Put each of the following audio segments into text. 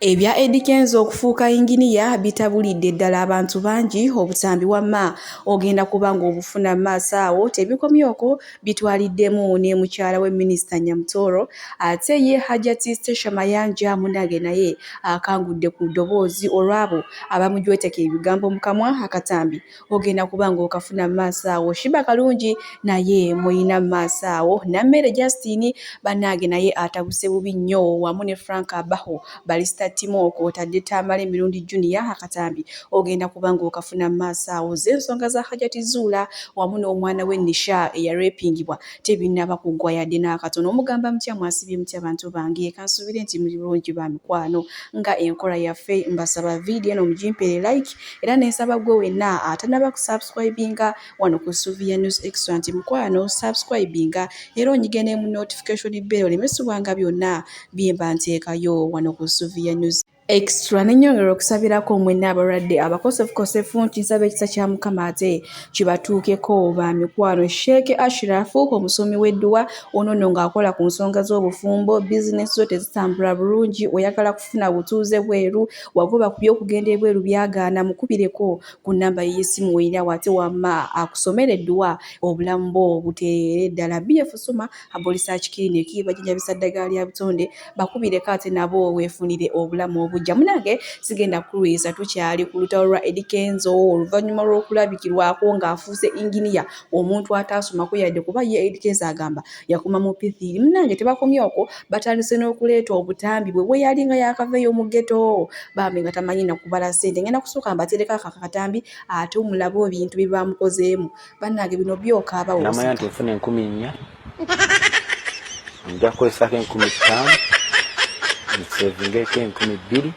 Ebya Eddy Kenzo okufuuka inginiya bitabulidde ddala abantu bangi obutambi wamma ogenda kubanga obufuna maaso awo tebikomye okwo bitwaliddemu ne mukyala we minisita Nyamutoro ate ye Hajjat Stecia Mayanja munage naye akangudde ku ddoboozi olwabo abamujweteka ebigambo mu kamwa akatambi ogenda kubanga okafuna maaso awo shiba kalungi naye muyina maaso awo nammere Justin banage naye atabuse bubi nnyo wamu ne Frank Abaho balista Timoko otadde Tamale mirundi Junior akatambi ogenda kubanga okafuna maaso awo z'ensonga za Hajjat Zurah wamu n'omwana we Nisha eyarepingibwa tebinnaba kuggwa yadde n'akatono omugamba mutya mwasibye mutya abantu bange kansubire nti muli bulungi ba mikwano nga enkola yaffe mbasaba video eno mugimpere like era n'ensaba gwe wenna atanaba kusubscribinga wano ku Stecia News Extra nti mukwano subscribinga era onyigene mu notification bell olemesubwanga byonna byemba nteekayo wano ku Stecia News Extra nenyongera okusabirako mwenna abalwadde abakosefu nkinsaba ekisa kya Mukama ate kibatuukeko ba mikwano Sheikh Ashrafu omusomi w'edduwa ono ng'akola ku nsonga z'obufumbo bizinesi zo tezitambula bulungi oyagala kufuna butuuze bweru wagoba ku by'okugenda ebweru byagaana mukubireko ku nnamba y'essimu weera wate wamma akusomera edduwa obulamu bwo buteerere ddala BF Suma abolisa kiriniki bajjanjabisa ddagala lya butonde bakubireko ate nabo weefunire obulamu Jamunage sigenda kulwisa tukyali ku lutalo lwa Eddy Kenzo oluvannyuma lw'okulabikirwako ng'afuuse inginiya omuntu ataasomako yadde kuba ye Eddy Kenzo agamba yakuma mu P3 munange tebakomye okwo batandise n'okuleeta obutambi bwe yali nga yakaveeyo mu ghetto bambi nga tamanyi na kubala ssente ngenda kusooka mbatereka akatambi ate omulabo ebintu bye bamukozeemu bannange bino byokaabawo namanya nti nfuna 4,000 nja kukozesako 5,000 nsevingeko 2,000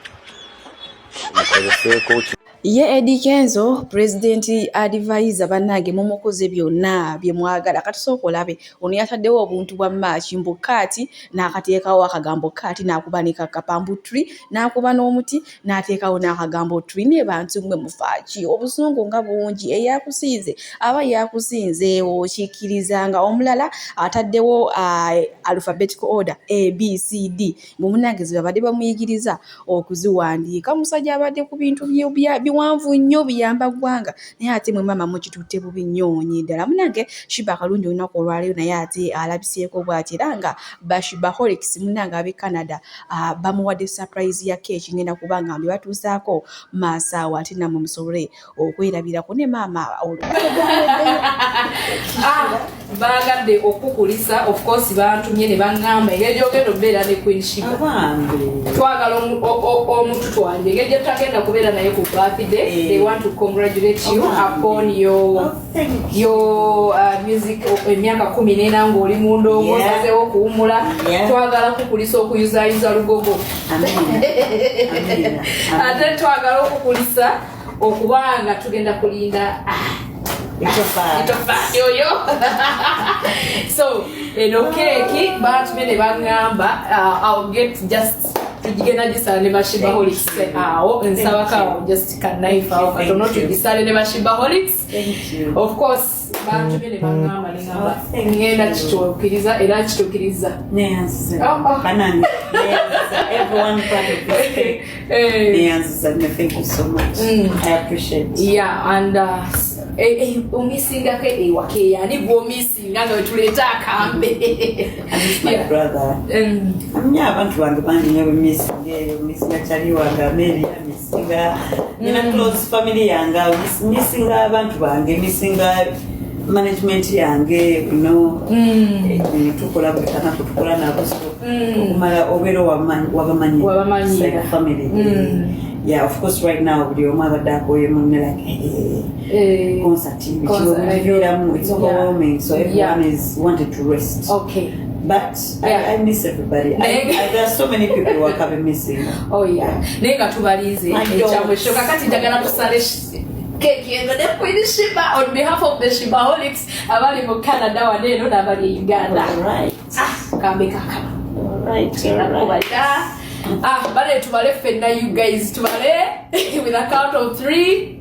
nkozeseeko ye Eddy Kenzo president advisor banage mumukoze byonna bye mwagala katusooka olabe ono yataddewo obuntu bwa March mbukati n'akateekawo akagambo kati n'akubanika kapambu tree n'akuba n'omuti n'ateekawo n'akagambo tree ne bantu mwe mufaaki obusungu nga bungi eyakusinze aba yakusinze okikkirizanga omulala ataddewo alphabetical order ABCD mumunagezi babadde bamuyigiriza okuziwandiika musajja abadde ku bintu biwanvu nnyo biyamba ggwanga naye ate mwe mama mukitutte bubi nnyo ddala munange shiba kalungi olunaku olwaleero naye ate alabiseeko bw'ati era nga bashibaholics munange ab'e Canada bamuwadde surprise ya keeki ngenda kubanga mbi batuusaako maaso awo ate nammwe musobole okwerabirako ne maama bagadde okukulisa of course bantumye ne baŋŋamba engeri gy'ogenda okubeera ne Queen Shiba twagala omuntu twange engeri gye tutagenda kubeera naye ku birthday. They want to congratulate you upon your music emyaka 14 ng'oli mu ndongo osazeewo okuwummula twagala kukulisa okuyuzaayiza lugogo ate twagala okukulisa okubanga tugenda kulinda yoyo so eno keeki batumye ne baŋŋamba I'll get just tugigenda gisala ne bashibaholics awo nsabako just kanaifa awo katono tugisale ne bashibaholics of course batumye ne baŋŋamba ne ngamba ngenda kituukiriza era kituukiriza banange everyone part of this cake thank you so much I appreciate yeah and omisingako ewake yani gwomisinga nga wetuleeta akambe my brother nya abantu bange bangi nyo misinga kyali wange Amelia misinga nina close family yange misinga abantu bange misinga management yange tukola butana kutukola nabo okumala obero wabamanyi family yeah, of course, right now, the mother that boy, like, it's overwhelming, so everyone is wanted to rest. Okay. But I miss everybody. There are so many people who are coming missing. Oh, yeah. Nega tubalize. Kakati jagala kusale keki and the Queen Shiba on behalf of the Shibaholics, abali mu Canada waneno n'abali Uganda. All right. Kambe kaka. All right. Bale tubale fenna you guys tubale with a count of 3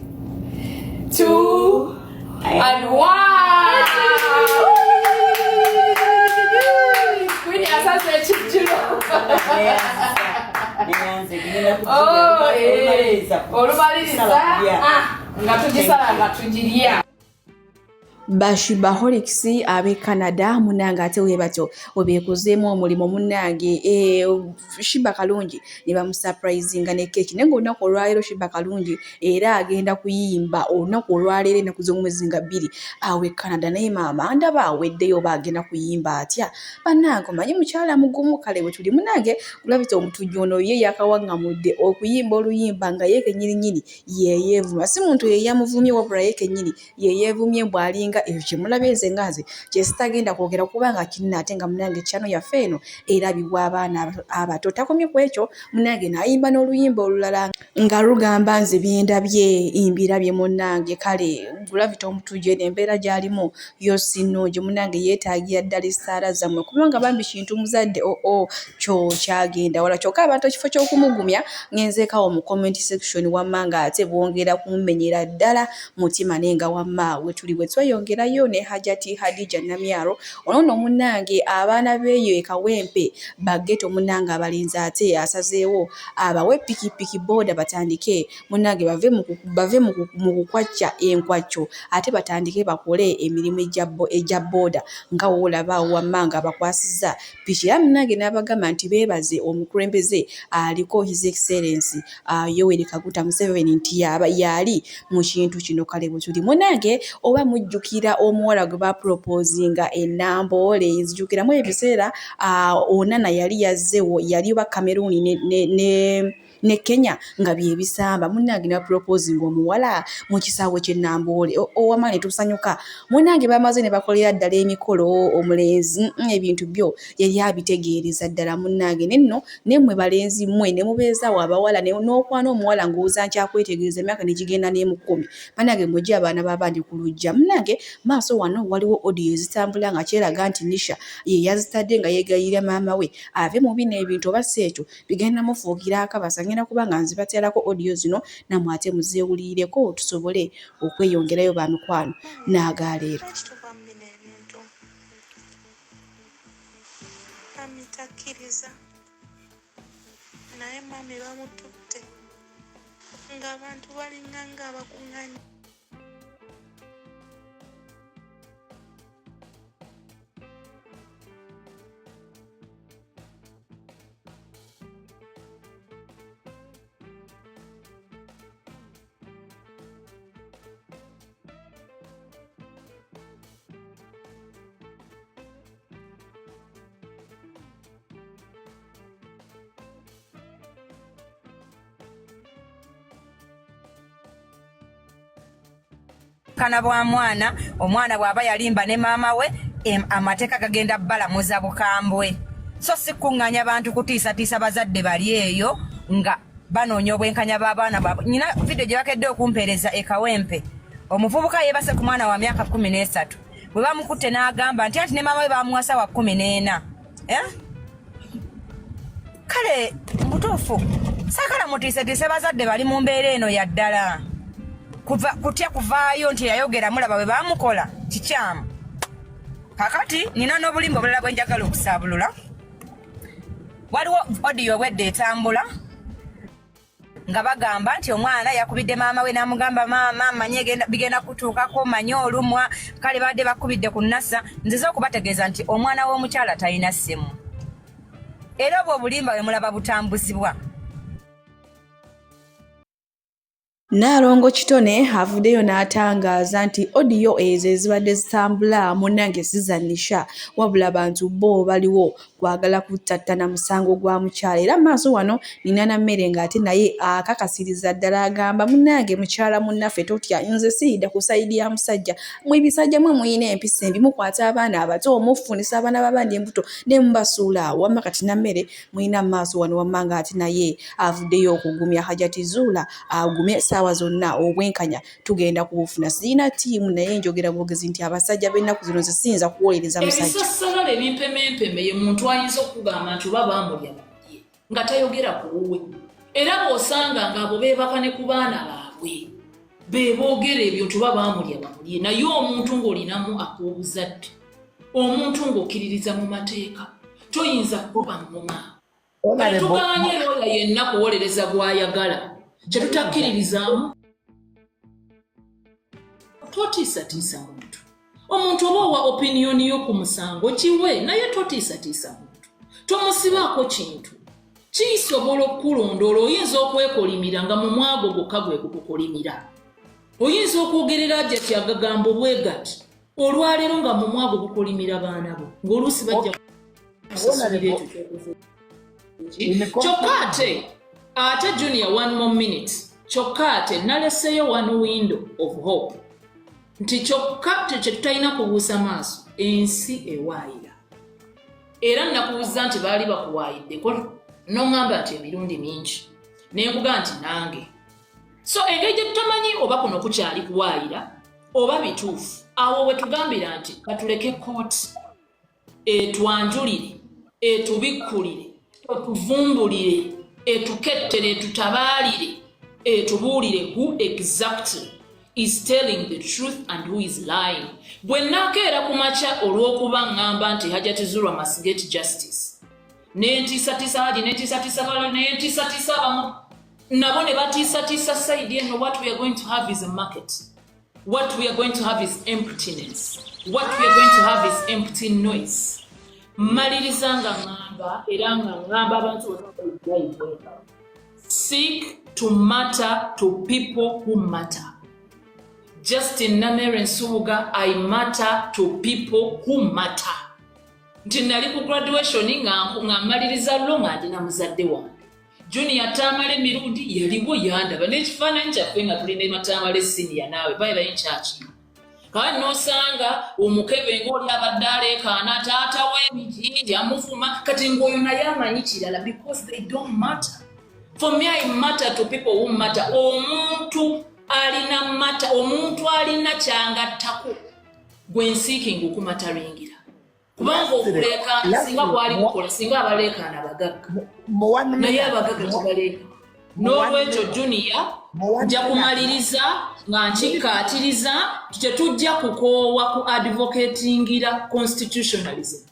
2 and 1 Queen asase chichiro nga tugisala nga tugirya. Bashibaholics abe Canada munanga ate webatyo obekozeemu omulimo munange Shiba Kalungi ne bamusurprisinga ne keeki nengo olunaku olwaleero Shiba Kalungi era agenda kuyimba olunaku olwaleero ennaku z'omwezi nga 2 awe Canada naye maama ndaba aweddeyo oba agenda kuyimba atya bannange omanyi mukyala mugumu kale bwe tuli munange kulabita omutujju ono ye yakawaŋŋamudde okuyimba oluyimba nga ye kennyininyini yeyeevuma si muntu ye yamuvumye wabula ye kennyini yeyeevumye bw'alinga ekyo kyemulabyenze ngaze kyesitagenda kwogera kubanga kinna ate nga munange kyano yaffe eno erabibwa abaana abato takomye ku ekyo munange n'ayimba n'oluyimba olulala nga lugamba nze byendabye imbirabye munange kale gulavita omutujju eno embeera gy'alimu yo sinnungi munange yeetaagira ddala essaala zammwe kubanga bambi kintu muzadde kyo kyagenda wala kyokka abantu ekifo ky'okumugumya ngenzeekawo mu comment section wamma nga ate bwongera kumumenyera ddala mutima nenga wamma we tuli bwe tweyongerayo ne Hajjat Hadija Namyaro ono munange abaana beeyo ekawempe bageto munange abalinzi ate asazeewo abawe pikipiki boda batandike munange bave mu kukwacca enkwacco ate batandike bakole emirimu ejja boda nga wolaba wamanga abakwasiza piki ya munange n'abagamba nti beebaze omukulembeze aliko His Excellency Yoweri Kaguta Museveni nti yali mu kintu kino kale bwe tuli munange oba mujjukira omuwala gwe baproposinga enamboole nzijukiramu ebiseera onana yali yazzewo yali wa Cameroon ne Kenya nga byebisamba munange na proposing omuwala mu kisaawe ky'enamboole owamane tusanyuka munange bamaze ne bakolera ddala emikolo omulenzi ebintu byo yali abitegeereza ddala munange nenno nemmwe balenzi mmwe ne mubeezaawo abawala n'okwana omuwala ng'oza nkyakwetegereza emyaka ne gigenda n'emu 10 munange mujje abaana b'abandi ku lujja munange maaso wano waliwo audio ezitambula nga kyeraga nti Nisha ye yazitadde nga yeegayirira maama we ave mu bino ebintu oba si ekyo bigenda mufuukira akabasa ngenda kubanga nzibateerako audio zino namwe ate muzeewulirireko tusobole okweyongerayo ba mikwano n'agaleero. Amitakkiriza naye mami bamututte ng'abantu balinga ng'abakuŋŋaanye. Kana bwa mwana omwana bwaba yalimba ne maama we amateeka gagenda balamuza bukambwe so sikuŋŋanya bantu kutiisatiisa bazadde bali eyo nga banoonya obwenkanya b'abaana baabwe. Nyina video gye bakedde okumpeereza ekawempe omuvubuka yeebase ku mwana wa myaka 13 bwe bamukutte n'agamba nti anti ne maama we bamuwasa wa 14 kale mutuufu saakala mutiisatiise bazadde bali mu mbeera eno ya ddala kutya kuvaayo nti yayogera mulaba bwe bamukola kikyamu. Kakati nina n'obulimba obulala bwe njagala okusaabulula. Waliwo audio wedde etambula nga bagamba nti omwana yakubidde maama we n'amugamba maama manye bigenda kutuukako manye olumwa kale badde bakubidde ku nnasa nzize okubategeeza nti omwana w'omukyala talina ssimu era obwo obulimba bwe mulaba butambuzibwa. Nalongo Kitone avuddeyo n'atangaaza nti audio ezo ezibadde zitambula munnange zizanisha wabula abantu bo baliwo kwagala kutattana musango gwa mukyala era maaso wano nina na mmere ng'ate naye akakasiriza ddala agamba munnange mukyala munnaffe totya nze siyida ku sayidi ya musajja mwe bisajja mwe muyina empisa embi mukwata abaana abato mufunisa abaana b'abandi embuto ne mubasuula wamma kati na mmere muyina maaso wano wamma ng'ate naye avuddeyo okugumya Hajjat Zurah agumye saawa zonna obwenkanya tugenda kubufuna sirina ttiimu naye njogera bwogezi nti abasajja b'ennaku zino zisiyinza kuwolereza musajja ebisasala ebimpemempeme ye muntu ayinza okugamba nti oba baamulya bamulye nga tayogera ku wuwe era bw'osanga ng'abo beebaka ne ku baana baabwe be boogera ebyo nti oba baamulya bamulye naye omuntu ng'olinamu ak'obuzadde omuntu ng'okkiririza mu mateeka toyinza kuba ngoma tuganye looya yenna kuwolereza gw'ayagala kyetutakkiririzaamu totiisatiisa muntu omuntu oba owa opiniyoni yo ku musango kiwe naye totiisatiisa muntu tomusibaako kintu kisobola okukulondoola oyinza okwekolimira nga mu mwago gwokka gwe gukukolimira oyinza okwogerera Hajjat agagambo bwe gati olwaleero nga mu mwago gukolimira baana bo ng'oluusi bajja kusasulira ekyo kyokka ate Junior 1 more minute kyokka ate naleseyo one window of hope nti kyokka kyetutayina kubuusa maaso ensi ewaayira era nakubuuza nti baali bakuwaayiddeko noŋŋamba nti emirundi mingi nenkuga nti nange so engeri gye tutamanyi oba kuno kukyali kuwaayira oba bituufu awo we tugambira nti katuleke kooti etwanjulire etubikkulire etuvumbulire etukettere etutabaalire etubuulire who exactly is telling the truth and who is lying. Bwe nakeera ku makya olw'okuba ŋŋamba nti Hajjat Zurah must get justice nentiisatiisa Haji nentiisatiisa bala nentiisatiisa abamu nabo ne batiisatiisa side eno what we are going to have is a market. What we are going to have is emptiness. What we are going to have is empty noise. Maliriza nga ŋŋamba era nga ŋŋamba abantu seek to matter to people who matter. Justin Namere Nsubuga, I matter to people who matter. Nti nali ku graduation nga maliriza lo nga ndina muzadde wange. Junior Tamale mirundi yaliwo yandaba n'ekifaananyi kyaffe nga tulina Matamale senior naawe bayibayo nkyaki. Kale n'osanga omukebe ng'oli abadde aleekaana taata w'emijinja amuvuma kati ng'oyo naye amanyi kirala because they don't matter. For me, I matter to people who matter. Omuntu alina matter, omuntu alina kyangattako gwe nsiikinga okumataringira. Kubanga okuleekaana singa bwali kukola singa abaleekaana bagagga. Naye abagagga tebaleeka. N'olwekyo Junior nja kumaliriza nga nkikkaatiriza tetujja kukoowa ku advocatingira constitutionalism.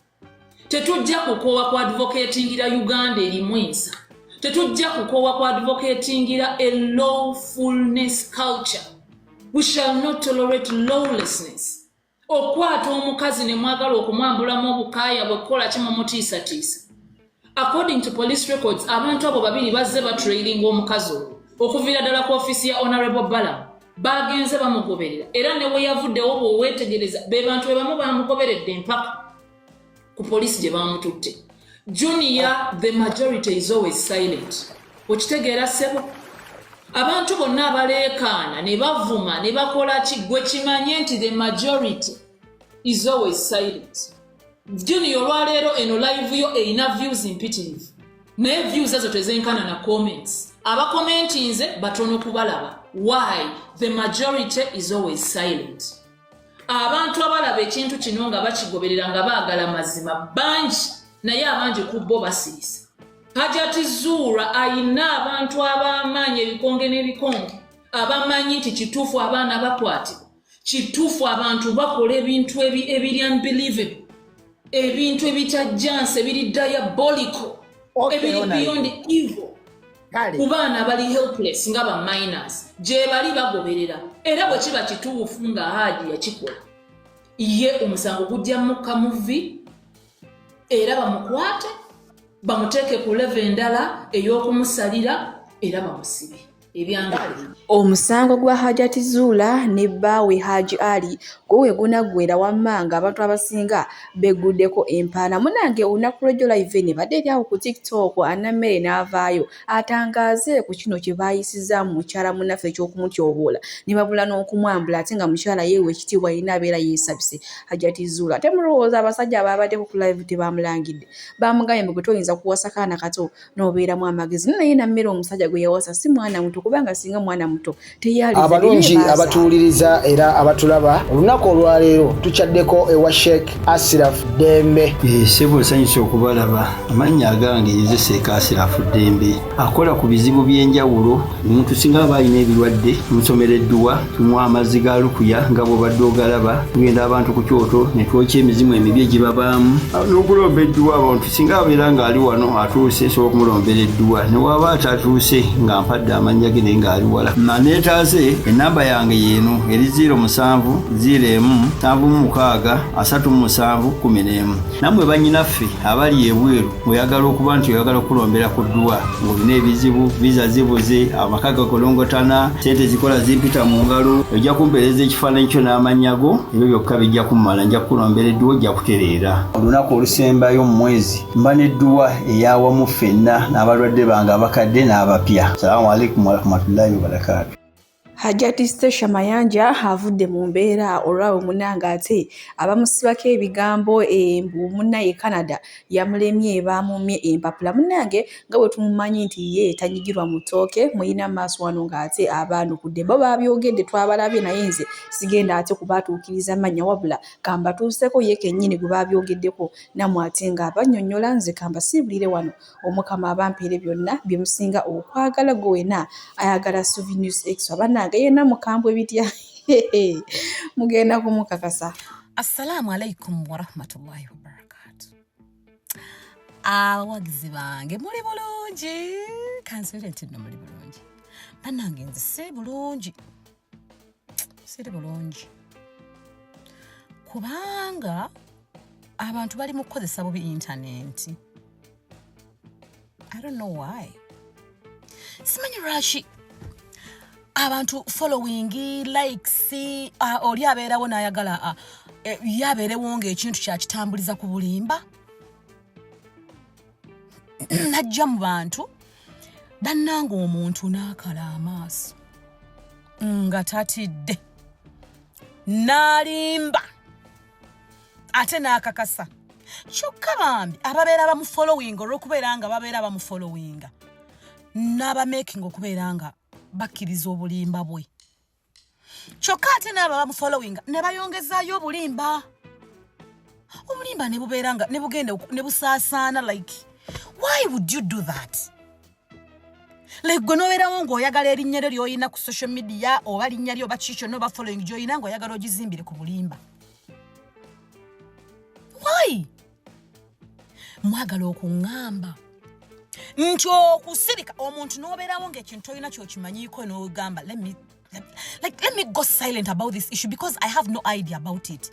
Tetujja kukoowa ku advocatingira Uganda erimu ensa. Tetujja kukoowa ku advocatingira a lawfulness culture. We shall not tolerate lawlessness. Okwata omukazi ne mwagala okumwambulamu obukaaya bwekola kimumutiisatiisa. According to police records, abantu abo babiri bazze batrailing omukazi oyo okuviira ddala ku ofisi ya Honorable Balaam bagenze bamugoberera era ne we yavuddewo bw'oweetegereza be bantu be bamu bamugoberedde mpaka ku polisi gye bamututte. Junior, the majority is always silent. Okitegeera ssebo abantu bonna abaleekaana ne bavuma ne bakola ki gwe kimanye nti the majority is always silent. Junior olwaleero eno live yo erina views mpitirivu naye views ezo tezenkana na comments. Abakomenti nze batono kubalaba. Why? The majority is always silent. Abantu abalaba ekintu kino nga bakigoberera nga baagala mazima bangi naye abangi ku bo basirisa. Hajjat Zurah ayina abantu ab'amaanyi ebikonge n'ebikonge abamanyi nti kituufu abaana bakwatibwa, kituufu abantu bakola ebintu ebiri unbelievable, ebintu ebitajjansa ebiri diabolical, ebiri beyond evil. Ku baana bali helpless nga ba minors gye bali bagoberera era bwe kiba kituufu nga Haji yakikola ye omusango gujja mukka muvi era bamukwate bamuteeke ku level endala ey'okumusalira era bamusibe ebyangalira. Omusango gwa Hajjat Zurah ne bbaawe Haji Ali gwe gunaggwera wamma nga abantu abasinga begguddeko empaana. Munange olunaku lw'ejjo live ne badde eryawo ku TikTok Anamere n'avaayo atangaaze ku kino kye baayisizaamu mukyala munnaffe eky'okumutyoboola ne babula n'okumwambula ate nga mukyala yeewa ekitiibwa alina abeera yeesabise. Hajjat Zurah temulowooza abasajja ababaddeko ku live tebamulangidde bamugambye gwe toyinza kuwasa kaana kato n'obeeramu amagezi naye Namere omusajja gwe yawasa si mwana muto muto kubanga singa mwana muto teyaliza abalungi abatuuliriza era abatulaba olunaku olwaleero tukyaddeko ewa Sheikh Ashraf Dembe. Sebo sanyusa okubalaba amannya agange Seeka Ashraf Dembe akola ku bizibu by'enjawulo. Omuntu singa aba alina ebirwadde musomereddwa tunywa amazzi ga lukuya nga bw'obadde ogalaba tugenda abantu ku kyoto ne twokya emizimu emibi egibabaamu n'okulomba edduwa. Abantu singa abeera ng'ali wano atuuse sobola okumulombera edduwa ne waba atatuuse nga mpadde amannya ge naye ng'ali wala. Neetaase ennamba yange yeeno eri 0701763711. Nammwe bannyinaffe abali ebweru oyagala okuba nti oyagala okulombera ku dduwa ng'olina ebizibu viza zibuze amaka gakolongotana sente zikola zimpita mu ngalo ojja kumpeereza ekifaananyi kyo n'amannya go ebyo byokka bijja kummala nja kukulombera edduwa ojja kutereera. Olunaku olusembayo mu mwezi mba n'edduwa ey'awamu ffenna n'abalwadde bange abakadde n'abapya. Salaamu alaikum warahmatullahi wabarakatuh. Hajjat Stecia Mayanja avudde mu mbeera olwawe munanga ate abamusibako ebigambo munnaye Canada yamulemye baamumye empapula munnange nga bwe tumumanyi nti ye tanyigirwa mu ttooke muyina maaso wano ng'ate abaanukudde bo baabyogedde twabalabye naye nze sigenda ate kubaatuukiriza mannya wabula kambatuuseko ye kennyini gwe baabyogeddeko nammwe ate ng'abannyonnyola nze kambasiibulire wano omukama abampeere byonna bye musinga okwagala gwe wena ayagala Souvenirs Extra bannange yena mukambwe bitya mugenda kumukakasa. Assalamu alaikum warahmatullahi wabarakatuh. Abawagizi bange muli bulungi kansere nti no muli bulungi bannange nze si bulungi kubanga abantu bali mu kukozesa bubi intaneti. I don't know why. Simanyi lwaki abantu following likes oli abeerawo n'ayagala yabeerewo ng'ekintu kyakitambuliza ku bulimba najja mu bantu bannanga omuntu n'akala amaaso nga tatidde n'alimba ate n'akakasa kyokka bambi ababeera bamufollowinga olw'okubeera nga babeera bamufollowinga n'abamaking okubeera nga bakkiriza obulimba bwe kyokka ate n'abo bamufollowinga ne bayongezaayo obulimba ne bubeera nga ne bugenda ne busaasaana. Like why would you do that? Like gwe n'obeerawo ng'oyagala erinnya lyo ly'olina ku social media oba linnya lyo oba kikyo n'oba following gy'olina ng'oyagala ogizimbire ku bulimba. Why? Mwagala okuŋŋamba nti okusirika omuntu n'obeerawo ng'ekintu olina kyokimanyiiko n'ogamba let me go silent about this issue because I have no idea about it.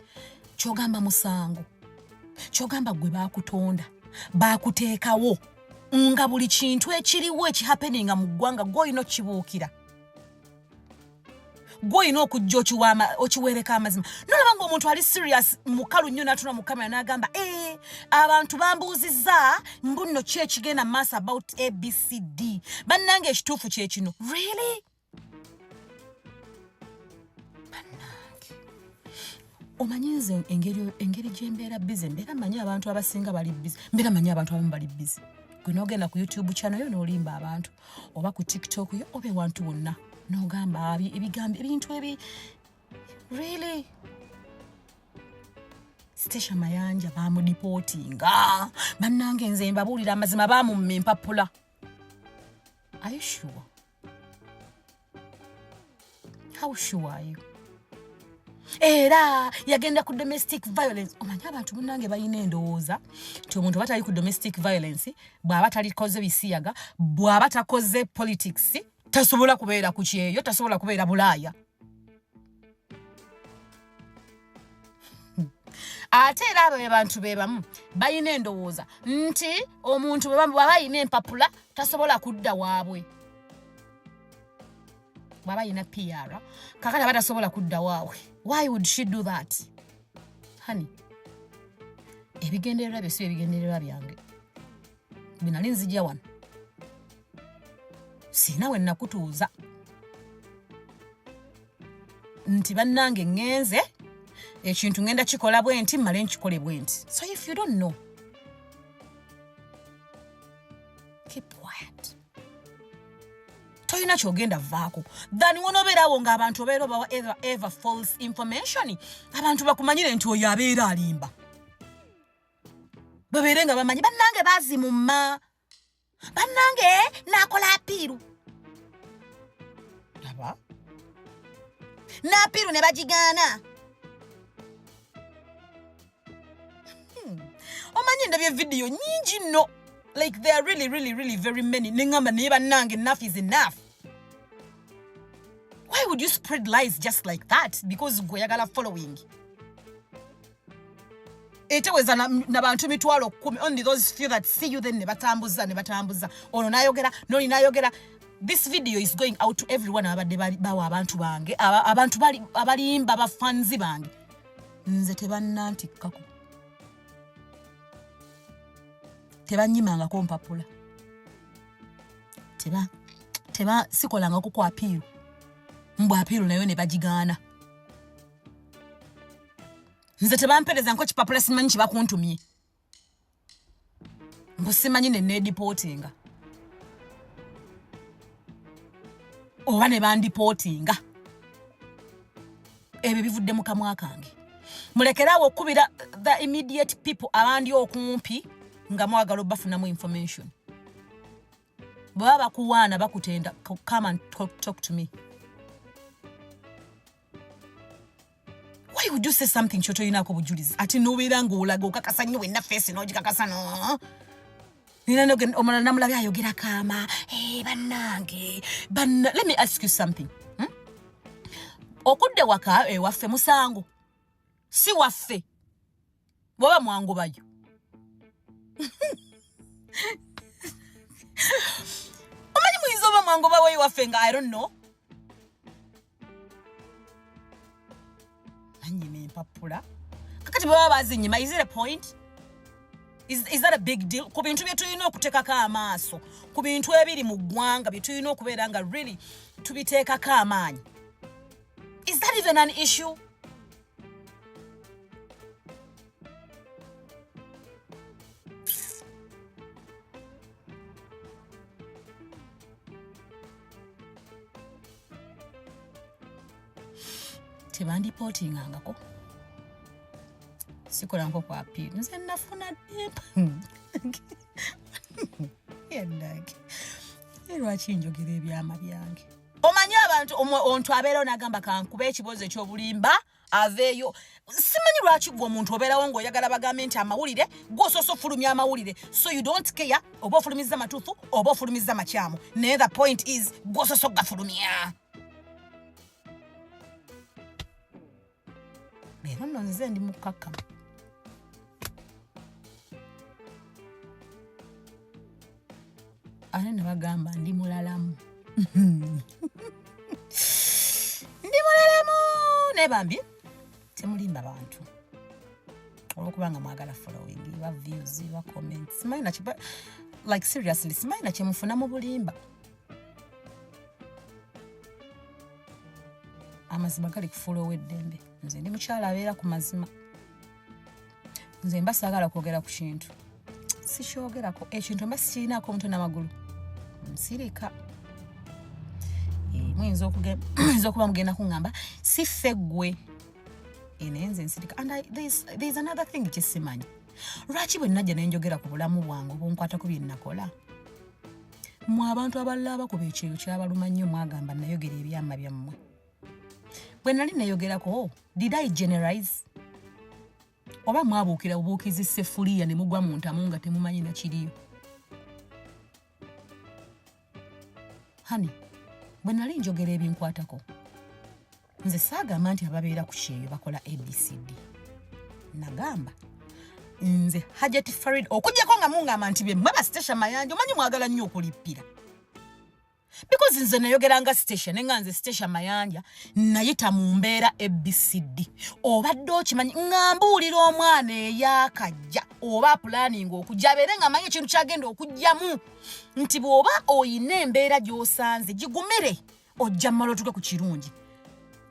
Kyogamba musango, kyogamba gwe baakutonda baakuteekawo nga buli kintu ekiriwo ekihappeninga mu ggwanga gw'olina okukibuukira, gw'olina okujja okiweereka amazima. Nolaba ng'omuntu ali serious mukalu nnyo n'atuna mu kamera n'agamba abantu bambuuzizza mbu nno ki ekigenda mu maaso about ABCD. Bannange ekituufu kye kino. Really? Bannange omanyi nze engeri gye mbeera busy mbeera manyi abantu abasinga bali busy, mbeera manyi abantu abamu bali busy. Gwe n'ogenda ku YouTube channel yo n'olimba abantu oba ku TikTok yo oba ewantu wonna n'ogamba ebigambo ebintu ebi. Really? Stecia Mayanja baamudipotinga bannange nze mbabuulira amazima baamumma empapula. Are you sure? How sure are you? Era yagenda ku domestic violence. Omanyi abantu munnange balina endowooza ti omuntu batali ku domestic violence bw'aba talikoze bisiyaga bw'aba takoze politics tasobola kubeera ku kyeyo, tasobola kubeera Bulaaya. Ate era abo abantu be bamu balina endowooza nti omuntu bw'aba alina empapula tasobola kudda waabwe. Bw'aba alina PR kakati aba tasobola kudda waabwe. Why would she do that? Honey, ebigendererwa bye si ebigendererwa byange. Binali nzija wano. Sina we nakutuuza. Nti bannange ngenze ekintu ngenda kikola bwe nti mmale nkikole bwe nti. So if you don't know, keep quiet. toyina kyogenda vaako than wonobeerawo ng'abantu obeera obawa ever false information abantu bakumanyire nti oyo abeera alimba babeere nga bamanyi bannange baazimumma bannange naakola apiiru aba n'apiiru ne bagigaana omanyi ndabye vidiyo nyingi nno like they are really very many nengamba naye bannange enough is enough. Why would you spread lies just like that because goyagala following eteweza na bantu mitwalo 10 only those few that see you then ne batambuza ono nayogera noli nayogera. This video is going out to everyone abadde bawa abantu bange abantu bali abalimba bafanzi bange nze tebannantikkako tebanyimangako mpapula teba sikolanga ku apiiru mbwa apiiru nayo ne bagigaana nze tebampereza nko kipapula simanyi kibakuntumye mbusimanyi ne nedipotinga oba ne bandipotinga ebyo bivudde mu kamwa kange mulekerawo okubira the immediate people abandi okumpi nga mwagala bafunamu information baba bakuwaana bakutenda come and talk to me. Why would you say something choto yinako obujulizi ati nobeera ng'olaga okakasa nnyo wenna face n'ogikakasa no nina omulala namulabye ayogera kaama bannange let me ask you something okudde waka ewaffe musango si waffe bwaba mwangu bayo omanyi muyinza oba mwangu bawe waffe nga I don't know anyime empapula kakati baba bazinyima is it a point? Is that a big deal? Ku bintu bye tulina okuteekako amaaso ku bintu ebiri mu ggwanga bye tulina okubeera nga really tubiteekako amaanyi. Is that even an issue? Tebandipotingangako sikola nko kwa apiiru nze nafuna dempa yendage lwaki njogera ebyama byange omanyi abantu ontu abeera onagamba kankuba ekibozo ekyobulimba aveeyo simanyi lwaki gwe omuntu obeerawo ng'oyagala bagambe nti amawulire gw'osoosa ofulumya amawulire so you don't care oba ofulumiza matuufu oba ofulumiza makyamu naye the point is gw'osoosa okugafulumya. Leero nno nze ndi mukkakkamu ate ne bagamba ndi mulalamu ndi mulalamu naye bambi temulimba bantu olwokubanga mwagala following ba views ba comments simanyi like seriously simanyi na kyemufuna mu bulimba amazima gali kufuula ow'eddembe nze ndi mukyala abeera ku mazima nze mba saagala kwogera ku kintu sikyogerako ekintu mba sikirinaako omutwe n'amagulu nsirika muyinza okuba mugenda kuŋŋamba siffe ggwe naye nze nsirika and there's another thing kyesimanyi lwaki bwe najja nenjogera ku bulamu bwange obunkwatako bye nnakola mwe abantu abalala abakuba ekyeyo kyabaluma nnyo mwagamba nayogera ebyama byammwe bwe nali nayogerako did I generalize oba mwabuukira bubuukizi sefuliya ne mugwa mu ntamu nga temumanyi na kiriyo hani bwe nali njogera ebinkwatako nze saagamba nti ababeera ku kyeyo bakola abcd nagamba nze Hajjat Farid okujjako nga mungamba nti bye mmwe ba Stecia Mayanja omanyi mwagala nnyo okulippira because nze nayogeranga Stecia nenga nze Stecia Mayanja nayita mu mbeera abcd obadde okimanyi ngambuulira omwana eyakajja oba planning okujja abeere nga amanyi ekintu kyagenda okujjamu nti bw'oba oyina embeera gy'osanze gigumire ojja mmala otuke ku kirungi.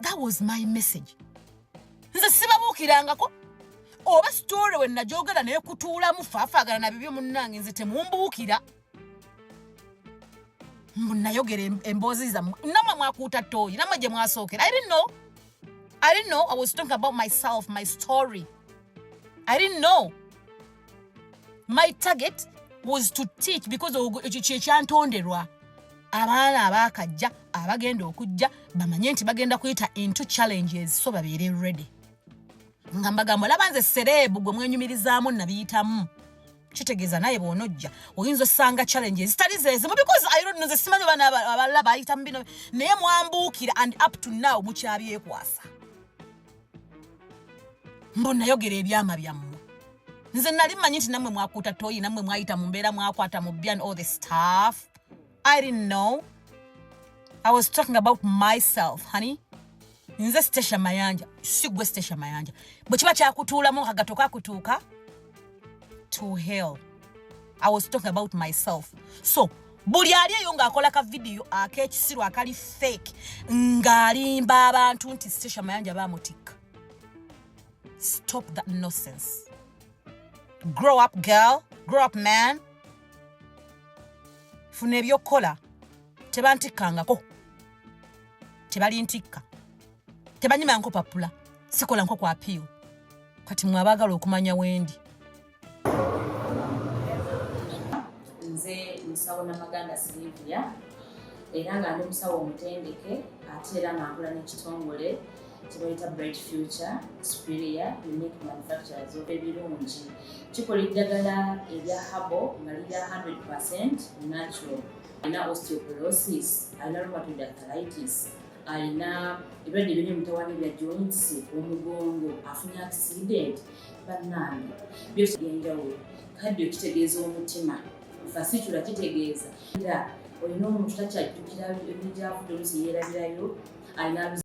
That was my message. Nze sibabuukirangako oba story we najogera naye kutuulamu faafaagana na bibyo munnange nze temumbuukira nayogera emboozi zammwe namwe mwakuuta ttooyi namwe gye mwasookera. I didn't know. I was talking about myself, my story. I didn't know. My target was to teach because ekyo kyekyantonderwa abaana abaakajja abagenda okujja bamanye nti bagenda kuyita into challenges so babeere ready. Nga mbagamba laba nze serebu gwe mwenyumirizaamu nabiyitamu kitegeeza naye bw'onojja oyinza osanga challenges zitali zeezimu because I don't know nze simanyi baana abalala bayitamu bino naye mwambuukira and up to now mukyabyekwasa. Mbona nayogera ebyama byammwe. Nze nali mmanyi nti nammwe mwakuuta ttooyi nammwe mwayita mu mbeera mwakwata mu bya and all the stuff. I didn't know. I was talking about myself, honey. Nze Stecia Mayanja, si gwe Stecia Mayanja. Bwe kiba kyakutuulamu akagato kakutuuka to hell. I was talking about myself. So, buli ali eyo ng'akola ka video ak'ekisiru akali fake ng'alimba abantu nti Stecia Mayanja baamutikka. Stop that nonsense. Grow up, girl. Grow up, man. Funa ebyokukola tebantikkangako. Tebalintikka. Tebanyima nko papula. Sikola nko kwa appeal. Kati mwabagala okumanya wendi. Nze musawo Namaganda Sylvia. Era nga ndi musawo omutendeke ate era ng'akola n'ekitongole kibayita Bright Future Superior Unique Manufacturers ebirungi. Kikola eddagala erya herbal nga lirya 100% natural. Alina osteoporosis, alina rheumatoid arthritis, alina ebirwadde biri mutawaana bya joints, omugongo, afunye accident, bannange byose byenjawulo. Kaddio kitegeeza omutima, fasitula kitegeeza. Era olina omuntu takyajjukira ebijjavudde oluusi yeerabirayo, alina